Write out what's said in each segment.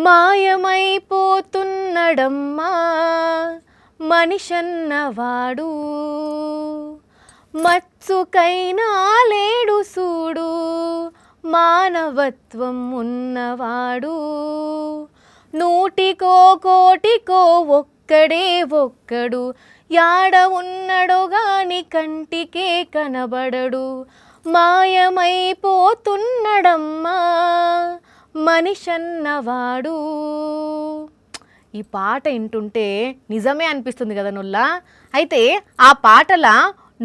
మాయమైపోతున్నడమ్మా మనిషన్నవాడు, మచ్చుకైనా లేడు సూడు మానవత్వం ఉన్నవాడు. నూటికో కోటికో ఒక్కడే ఒక్కడు, యాడ ఉన్నడో గాని కంటికే కనబడడు. మాయమైపోతున్నడమ్మా మనిషన్నవాడు. ఈ పాట వింటుంటే నిజమే అనిపిస్తుంది కదా నుల్లా. అయితే ఆ పాటల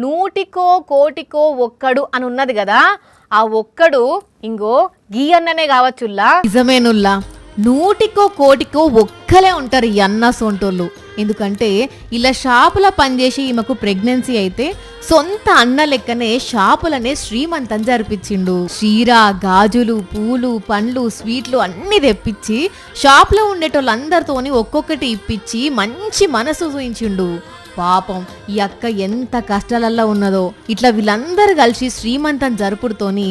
నూటికో కోటికో ఒక్కడు అని ఉన్నది కదా, ఆ ఒక్కడు ఇంగో గీ అన్ననే కావచ్చుల్లా. నిజమే నుల్లా, నూటికో కోటికో ఒక్కలే ఉంటారు ఈ అన్న సొంటోళ్ళు. ఎందుకంటే ఇలా షాపుల పనిచేసి ఈమెకు ప్రెగ్నెన్సీ అయితే సొంత అన్న లెక్కనే షాపులనే శ్రీమంతం జరిపించిండు. చీర, గాజులు, పూలు, పండ్లు, స్వీట్లు అన్ని తెప్పించి షాప్లో ఉండేటోళ్ళందరితోని ఒక్కొక్కటి ఇప్పించి మంచి మనసు చూయించిండు. పాపం ఈ అక్క ఎంత కష్టాలల్లో ఉన్నదో. ఇట్లా వీళ్ళందరూ కలిసి శ్రీమంతం జరుపుడుతోని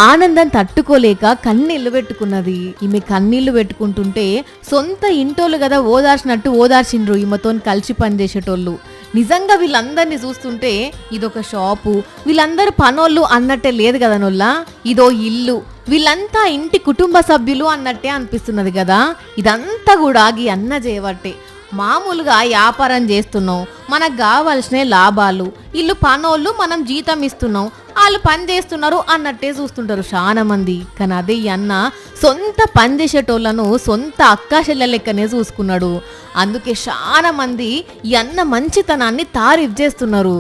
ఆనందం తట్టుకోలేక కన్నీళ్లు పెట్టుకున్నది. ఈమె కన్నీళ్లు పెట్టుకుంటుంటే సొంత ఇంటోళ్ళు కదా ఓదార్చినట్టు ఓదార్చిండ్రు ఈమెతో కలిసి పనిచేసేటోళ్ళు. నిజంగా వీళ్ళందరినీ చూస్తుంటే ఇదొక షాపు, వీళ్ళందరూ పనోళ్ళు అన్నట్టే లేదు కదా నొల్లా. ఇదో ఇల్లు, వీళ్ళంతా ఇంటి కుటుంబ సభ్యులు అన్నట్టే అనిపిస్తున్నది కదా. ఇదంతా కూడా ఈ అన్న చేయబట్టే. మామూలుగా వ్యాపారం చేస్తున్నాం, మనకు కావాల్సిన లాభాలు, వీళ్ళు పనోళ్ళు మనం జీతం ఇస్తున్నాం, వాళ్ళు పని చేస్తున్నారు అన్నట్టే చూస్తుంటారు చాలా మంది. కానీ అదే ఈ అన్న సొంత పని చేసేటోళ్ళను సొంత అక్క చెల్లె లెక్కనే చూసుకున్నాడు. అందుకే చాలా మంది ఈ అన్న మంచితనాన్ని తారీఫ్ చేస్తున్నారు.